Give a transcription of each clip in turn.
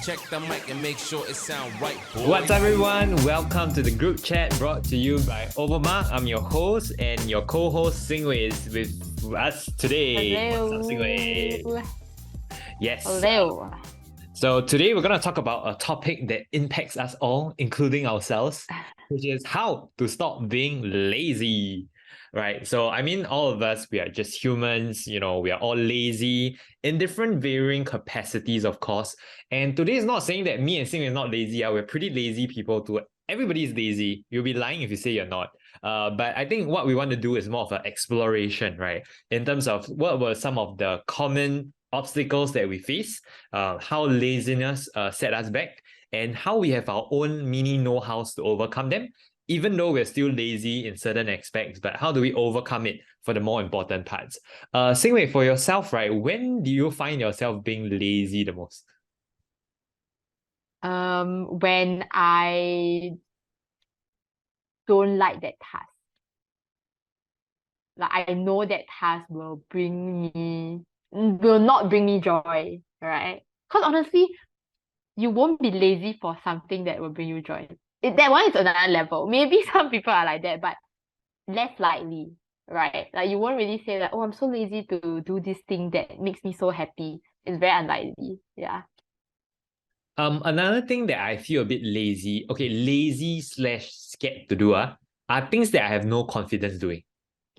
Check the mic and make sure it sound right, boy. What's up, everyone? Welcome to the group chat brought to you by OVERMUGGED. I'm your host, and your co-host Xin Wei is with us today. Hello. What's up, Xin Wei? Yes. Hello. So today we're going to talk about a topic that impacts us all, including ourselves, which is how to stop being lazy. Right. So, I mean, all of us, we are just humans, we are all lazy in different varying capacities, of course. And today is not saying that me and Sing is not lazy. We're pretty lazy people too. Everybody is lazy. You'll be lying if you say you're not. But I think what we want to do is more of an exploration, right? In terms of what were some of the common obstacles that we face, how laziness set us back, and how we have our own mini know-hows to overcome them. Even though we're still lazy in certain aspects, but how do we overcome it for the more important parts? Sing Wei, for yourself, right? When do you find yourself being lazy the most? When I don't like that task. Like I know that task will not bring me joy, right? Because honestly, you won't be lazy for something that will bring you joy. That one is another level. Maybe some people are like that, but less likely, right? Like you won't really say that, oh, I'm so lazy to do this thing that makes me so happy. It's very unlikely. Yeah. Another thing that I feel a bit lazy, lazy / scared to do are things that I have no confidence doing.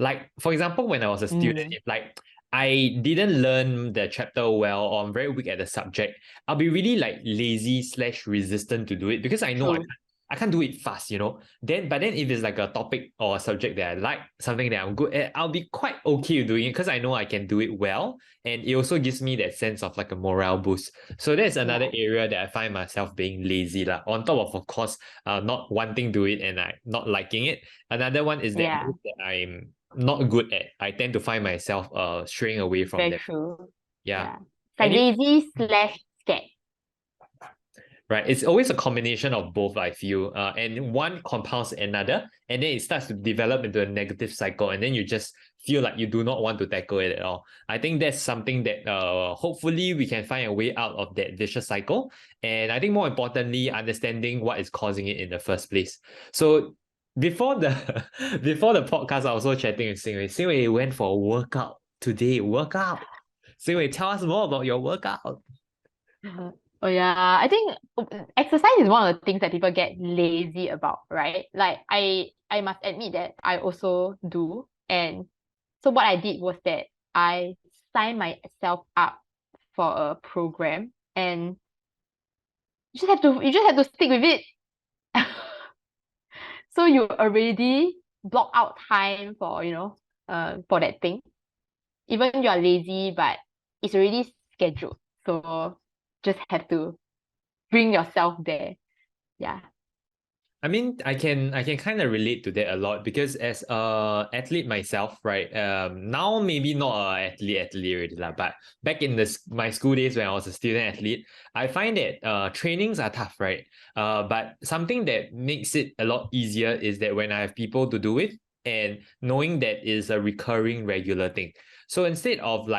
Like, for example, when I was a student, if like I didn't learn the chapter well, or I'm very weak at the subject, I'll be really like lazy / resistant to do it because I know True. I can't do it fast, But then if it's like a topic or a subject that I like, something that I'm good at, I'll be quite okay with doing it because I know I can do it well. And it also gives me that sense of like a morale boost. So that's another area that I find myself being lazy. On top of course, not wanting to do it and not liking it. Another one is that I'm not good at. I tend to find myself straying away from Very them. true. Yeah. It's like lazy / scared. Right, it's always a combination of both, I feel, and one compounds another, and then it starts to develop into a negative cycle, and then you just feel like you do not want to tackle it at all. I think that's something that hopefully we can find a way out of that vicious cycle, and I think more importantly, understanding what is causing it in the first place. So before the podcast, I was also chatting with Xin Wei. Xin Wei went for a workout today. Xin Wei, tell us more about your workout. Oh yeah, I think exercise is one of the things that people get lazy about, right? Like I must admit that I also do. And so what I did was that I signed myself up for a program, and you just have to stick with it. So you already block out time for for that thing. Even you are lazy, but it's already scheduled. So just have to bring yourself there. Yeah. I mean, I can kind of relate to that a lot because as a athlete myself, right? Now maybe not a athlete already lah, but back in my school days when I was a student athlete, I find that trainings are tough, right? But something that makes it a lot easier is that when I have people to do it and knowing that is a recurring regular thing. So instead of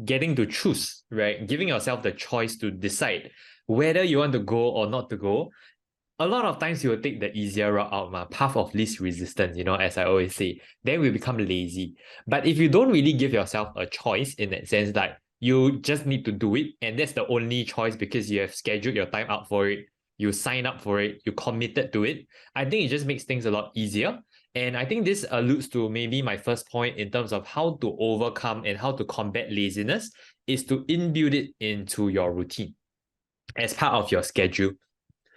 getting to choose, right? Giving yourself the choice to decide whether you want to go or not to go, a lot of times you will take the easier route out, path of least resistance, as I always say. Then we become lazy. But if you don't really give yourself a choice in that sense, like you just need to do it, and that's the only choice because you have scheduled your time out for it, you sign up for it, you committed to it, I think it just makes things a lot easier. And I think this alludes to maybe my first point in terms of how to overcome and how to combat laziness is to inbuild it into your routine as part of your schedule.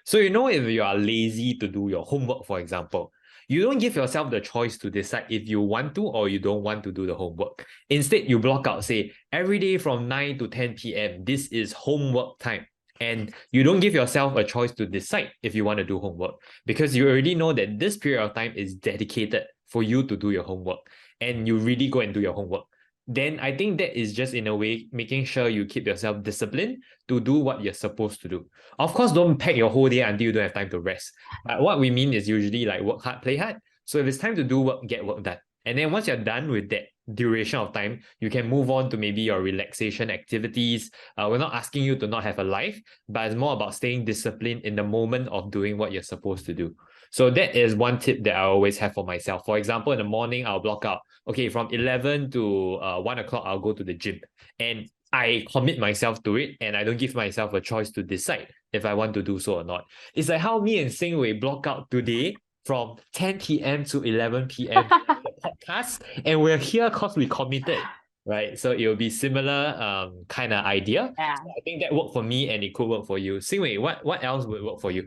So if you are lazy to do your homework, for example, you don't give yourself the choice to decide if you want to or you don't want to do the homework. Instead, you block out, say, every day from 9 to 10 p.m., this is homework time. And you don't give yourself a choice to decide if you want to do homework because you already know that this period of time is dedicated for you to do your homework, and you really go and do your homework. Then I think that is just in a way making sure you keep yourself disciplined to do what you're supposed to do. Of course, don't pack your whole day until you don't have time to rest. But what we mean is usually like work hard, play hard. So if it's time to do work, get work done. And then once you're done with that, duration of time, you can move on to maybe your relaxation activities. We're not asking you to not have a life, but it's more about staying disciplined in the moment of doing what you're supposed to do. So that is one tip that I always have for myself. For example, in the morning, I'll block out, okay, from 11 to 1 o'clock, I'll go to the gym. And I commit myself to it, and I don't give myself a choice to decide if I want to do so or not. It's like how me and Xin Wei block out today from 10 p.m. to 11 p.m. the podcast, and we're here because we committed, right? So it will be similar kind of idea. Yeah. So I think that worked for me, and it could work for you. Xin Wei, what else would work for you?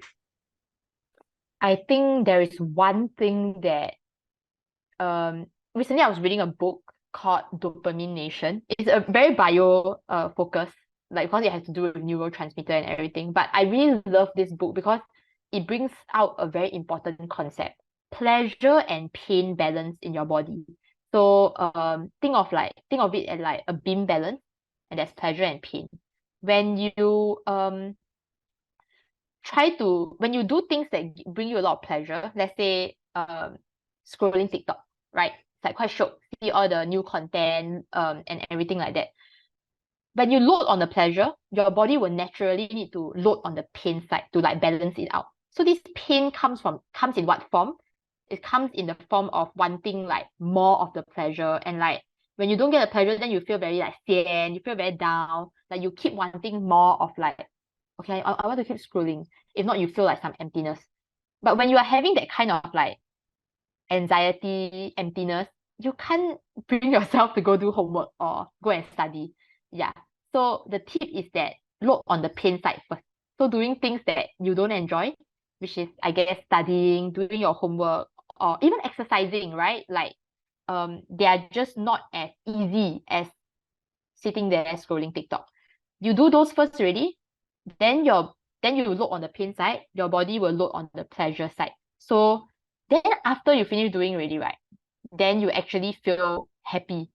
I think there is one thing that recently I was reading a book called Dopamine Nation. It's a very bio focus, like because it has to do with neurotransmitter and everything. But I really love this book because it brings out a very important concept: pleasure and pain balance in your body. So think of it as like a beam balance, and there's pleasure and pain. When you when you do things that bring you a lot of pleasure, let's say scrolling TikTok, right? It's like quite shock, see all the new content and everything like that. When you load on the pleasure, your body will naturally need to load on the pain side to like balance it out. So this pain comes in what form? It comes in the form of wanting like more of the pleasure, and like when you don't get the pleasure, then you feel very like sian, you feel very down, like you keep wanting more of like, okay, I want to keep scrolling. If not, you feel like some emptiness. But when you are having that kind of like anxiety, emptiness, you can't bring yourself to go do homework or go and study. Yeah. So the tip is that load on the pain side first. So doing things that you don't enjoy, which is, I guess, studying, doing your homework, or even exercising, right? Like, they are just not as easy as sitting there scrolling TikTok. You do those first already, then you load on the pain side, your body will load on the pleasure side. So then after you finish doing already, right, then you actually feel happy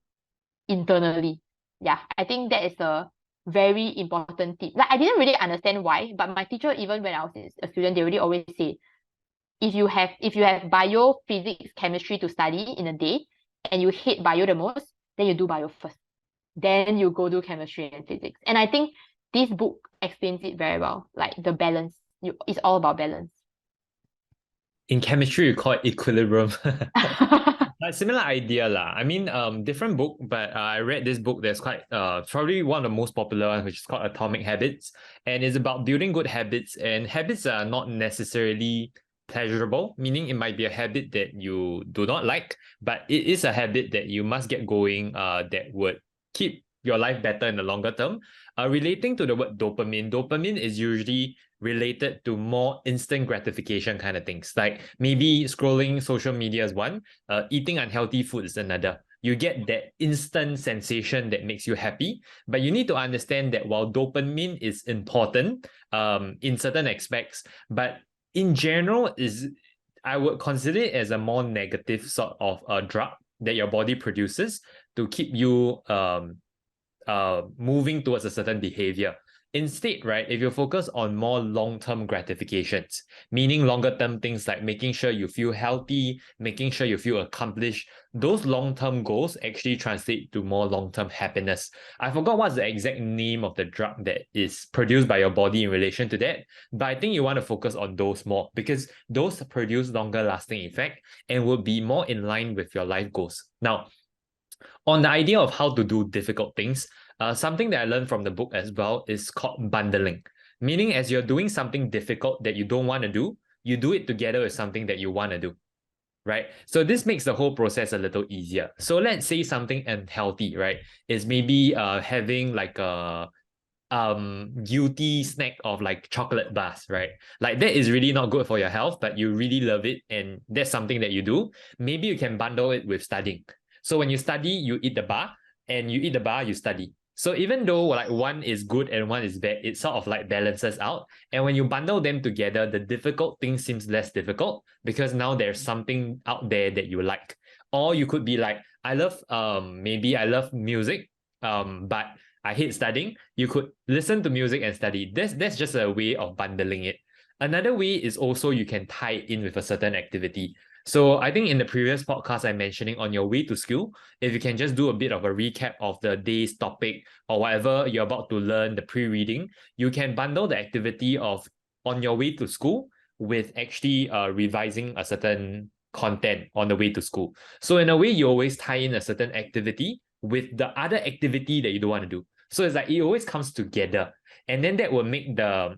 internally. Yeah, I think that is a very important tip. Like I didn't really understand why, but my teacher, even when I was a student, they already always say, if you have bio, physics, chemistry to study in a day, and you hate bio the most, then you do bio first. Then you go do chemistry and physics. And I think this book explains it very well. Like the balance. It's all about balance. In chemistry, you call it equilibrium. A similar idea lah. I mean, different book, but I read this book that's quite probably one of the most popular ones, which is called Atomic Habits, and it's about building good habits. And habits are not necessarily pleasurable, meaning it might be a habit that you do not like, but it is a habit that you must get going. That would keep your life better in the longer term. Relating to the word dopamine is usually related to more instant gratification kind of things. Like maybe scrolling social media is one, eating unhealthy food is another. You get that instant sensation that makes you happy, but you need to understand that while dopamine is important in certain aspects, but in general I would consider it as a more negative sort of a drug that your body produces to keep you moving towards a certain behavior. Instead, right, if you focus on more long-term gratifications, meaning longer-term things like making sure you feel healthy, making sure you feel accomplished, those long-term goals actually translate to more long-term happiness. I forgot what's the exact name of the drug that is produced by your body in relation to that, but I think you want to focus on those more because those produce longer-lasting effect and will be more in line with your life goals. Now, on the idea of how to do difficult things, something that I learned from the book as well is called bundling. Meaning as you're doing something difficult that you don't want to do, you do it together with something that you want to do, right? So this makes the whole process a little easier. So let's say something unhealthy, right, is maybe having like a guilty snack of like chocolate bars, right? Like that is really not good for your health, but you really love it and that's something that you do. Maybe you can bundle it with studying. So when you study, you eat the bar, and you eat the bar, you study. So even though like one is good and one is bad, it sort of like balances out. And when you bundle them together, the difficult thing seems less difficult because now there's something out there that you like. Or you could be like, maybe I love music, but I hate studying. You could listen to music and study. That's just a way of bundling it. Another way is also you can tie it in with a certain activity. So I think in the previous podcast, I'm mentioning on your way to school, if you can just do a bit of a recap of the day's topic or whatever you're about to learn, the pre-reading, you can bundle the activity of on your way to school with actually revising a certain content on the way to school. So in a way, you always tie in a certain activity with the other activity that you don't want to do. So it's like it always comes together. And then that will make the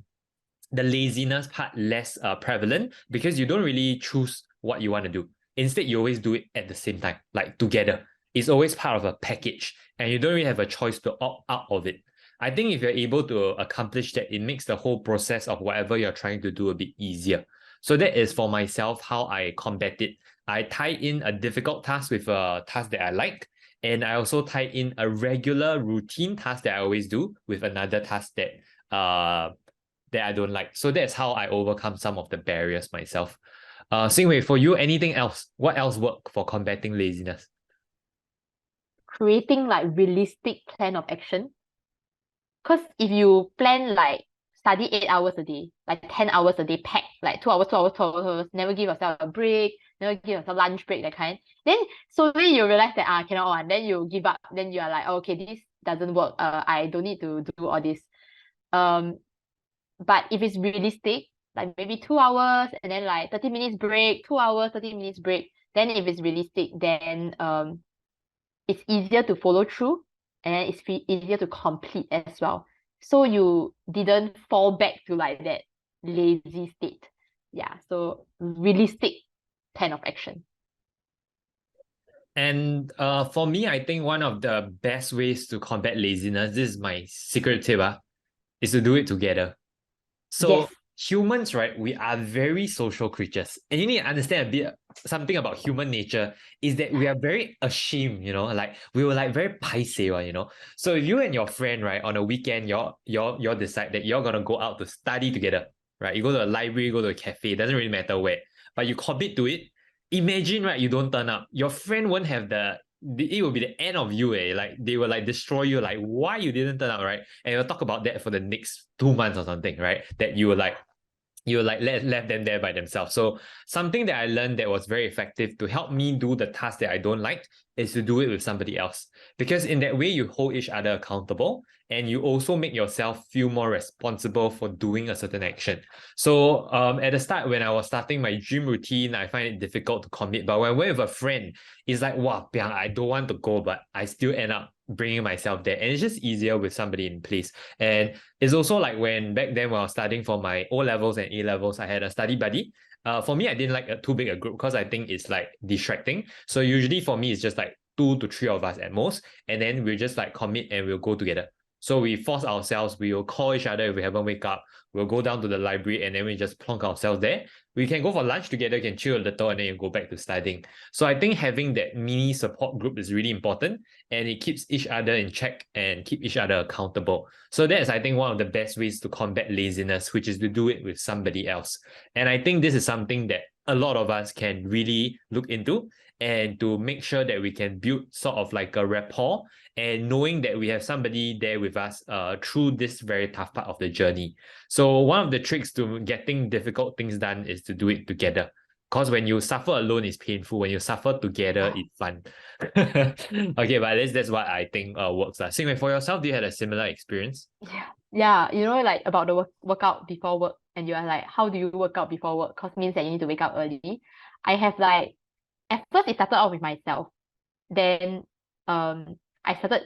laziness part less prevalent because you don't really choose what you want to do. Instead, you always do it at the same time, like together. It's always part of a package and you don't really have a choice to opt out of it. I think if you're able to accomplish that, it makes the whole process of whatever you're trying to do a bit easier. So that is for myself how I combat it. I tie in a difficult task with a task that I like. And I also tie in a regular routine task that I always do with another task that I don't like. So that's how I overcome some of the barriers myself. Xin Wei, for you, anything else? What else work for combating laziness? Creating like realistic plan of action. Because if you plan like study 8 hours a day, like 10 hours a day, pack like 2 hours, 2 hours, 2 hours, never give yourself a break, never give yourself lunch break, that kind. Then slowly you realize that cannot one. Then you give up. Then you are like, oh, okay, this doesn't work. I don't need to do all this. But if it's realistic, like maybe 2 hours and then like 30 minutes break, 2 hours, 30 minutes break. Then if it's realistic, then it's easier to follow through and then it's easier to complete as well. So you didn't fall back to like that lazy state. Yeah, so realistic plan of action. And for me, I think one of the best ways to combat laziness, this is my secret tip, is to do it together. So Yes. humans, right, we are very social creatures. And you need to understand a bit something about human nature is that we are very ashamed, like we were like very paiseh, So if you and your friend, right, on a weekend, you're decide that you're gonna go out to study together, right? You go to a library, go to a cafe, it doesn't really matter where, but you commit to it. Imagine, right, you don't turn up. Your friend won't have it will be the end of you, like they will like destroy you, like why you didn't turn up, right? And you'll talk about that for the next 2 months or something, right? That you left them there by themselves. So something that I learned that was very effective to help me do the task that I don't like is to do it with somebody else. Because in that way, you hold each other accountable and you also make yourself feel more responsible for doing a certain action. So at the start, when I was starting my gym routine, I find it difficult to commit. But when I went with a friend, it's like, wow, Piang, I don't want to go, but I still end up bringing myself there. And it's just easier with somebody in place. And it's also like when back then when I was studying for my O levels and A levels, I had a study buddy. For me, I didn't like too big a group because I think it's like distracting. So usually for me, it's just like 2 to 3 of us at most. And then we'll just like commit and we'll go together. So we force ourselves, we will call each other if we haven't wake up. We'll go down to the library and then we just plonk ourselves there. We can go for lunch together, can chill a little, and then you go back to studying. So I think having that mini support group is really important and it keeps each other in check and keep each other accountable. So that's, I think, one of the best ways to combat laziness, which is to do it with somebody else. And I think this is something that a lot of us can really look into and to make sure that we can build sort of like a rapport and knowing that we have somebody there with us through this very tough part of the journey. So one of the tricks to getting difficult things done is to do it together. Because when you suffer alone, it's painful. When you suffer together, it's fun. Okay, but that's what I think works. Xin Wei, for yourself, do you had a similar experience? Yeah, like about the workout before work, and you are like, how do you work out before work? Because means that you need to wake up early. I have like, at first it started off with myself. Then I started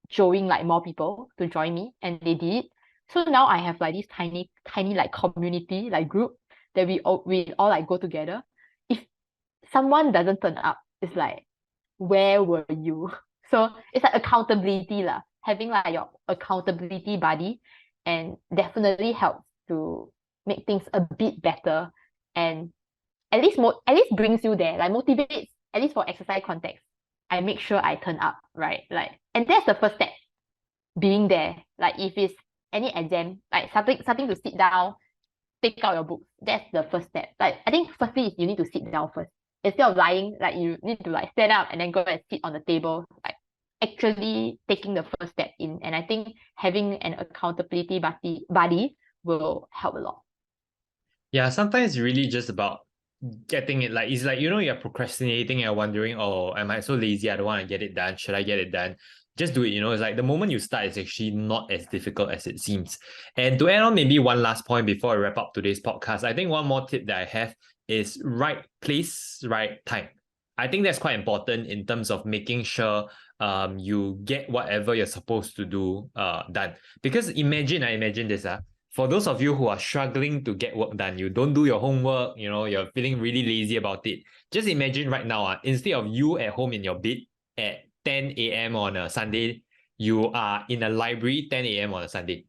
showing like more people to join me, and they did. So now I have like this tiny like community like group that we all like go together. If someone doesn't turn up, it's like, where were you? So it's like accountability lah. Having like your accountability buddy and definitely helps to make things a bit better and at least brings you there, like motivates, at least for exercise context. I make sure I turn up, right? Like, and that's the first step, being there. Like if it's any exam, like starting to sit down, take out your book. That's the first step. Like I think firstly you need to sit down first. Instead of lying, like you need to like stand up and then go and sit on the table. Like actually taking the first step in. And I think having an accountability buddy will help a lot. Yeah, sometimes it's really just about getting it. Like, it's like, you're procrastinating and wondering, oh, am I so lazy? I don't want to get it done. Should I get it done? Just do it. It's like the moment you start, it's actually not as difficult as it seems. And to add on maybe one last point before I wrap up today's podcast, I think one more tip that I have is right place, right time. I think that's quite important in terms of making sure you get whatever you're supposed to do done. Because imagine this, for those of you who are struggling to get work done, you don't do your homework, you're feeling really lazy about it. Just imagine right now, instead of you at home in your bed at 10 a.m. on a Sunday, you are in a library 10 a.m. on a Sunday.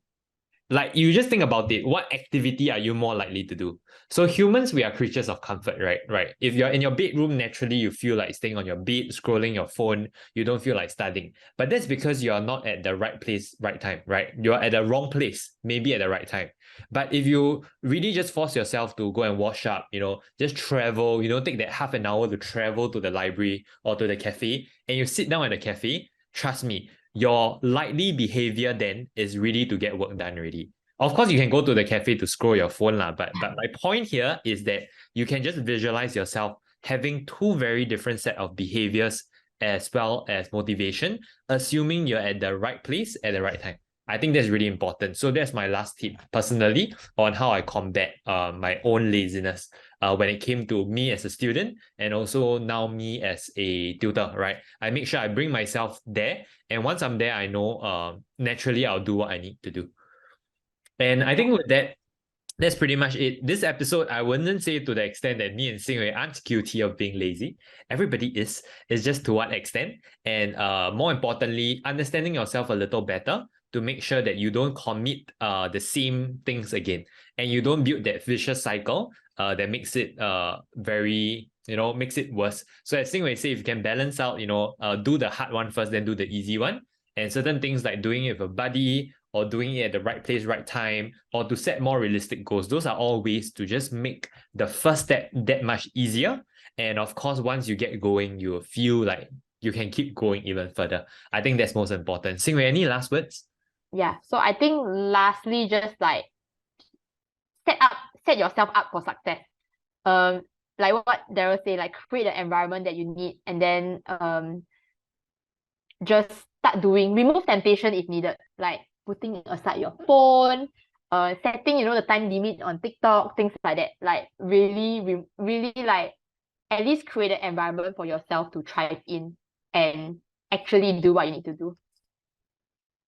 Like, you just think about it, what activity are you more likely to do? So humans, we are creatures of comfort, right? If you're in your bedroom, naturally you feel like staying on your bed, scrolling your phone, you don't feel like studying. But that's because you are not at the right place, right time, right? You're at the wrong place, maybe at the right time. But if you really just force yourself to go and wash up, just travel, take that half an hour to travel to the library or to the cafe, and you sit down at the cafe, trust me, your likely behavior then is really to get work done already. Of course, you can go to the cafe to scroll your phone, but my point here is that you can just visualize yourself having two very different set of behaviors as well as motivation, assuming you're at the right place at the right time. I think that's really important. So that's my last tip personally on how I combat my own laziness when it came to me as a student and also now me as a tutor, right? I make sure I bring myself there. And once I'm there, I know naturally I'll do what I need to do. And I think with that, that's pretty much it. This episode, I wouldn't say to the extent that me and Xin Wei aren't guilty of being lazy. Everybody is. It's just to what extent. And more importantly, understanding yourself a little better to make sure that you don't commit the same things again. And you don't build that vicious cycle that makes it very, makes it worse. So as Xin Wei say, if you can balance out, do the hard one first, then do the easy one. And certain things like doing it with a buddy or doing it at the right place, right time, or to set more realistic goals. Those are all ways to just make the first step that much easier. And of course, once you get going, you will feel like you can keep going even further. I think that's most important. Xin Wei, any last words? Yeah, so I think lastly, just like set yourself up for success. Like what Darrell say, like create the environment that you need, and then just start doing. Remove temptation if needed, like putting aside your phone, setting the time limit on TikTok, things like that. Like really like at least create an environment for yourself to thrive in and actually do what you need to do.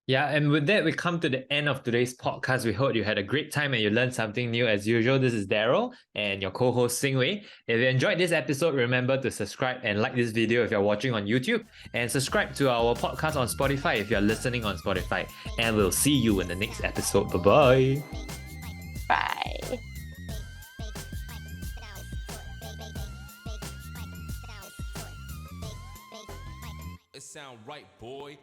Yeah, and with that, we come to the end of today's podcast. We hope you had a great time and you learned something new as usual. This is Darrell and your co-host Xin Wei. If you enjoyed this episode, remember to subscribe and like this video if you're watching on YouTube, and subscribe to our podcast on Spotify if you're listening on Spotify. And we'll see you in the next episode. Bye-bye. Bye. It sound right, boy.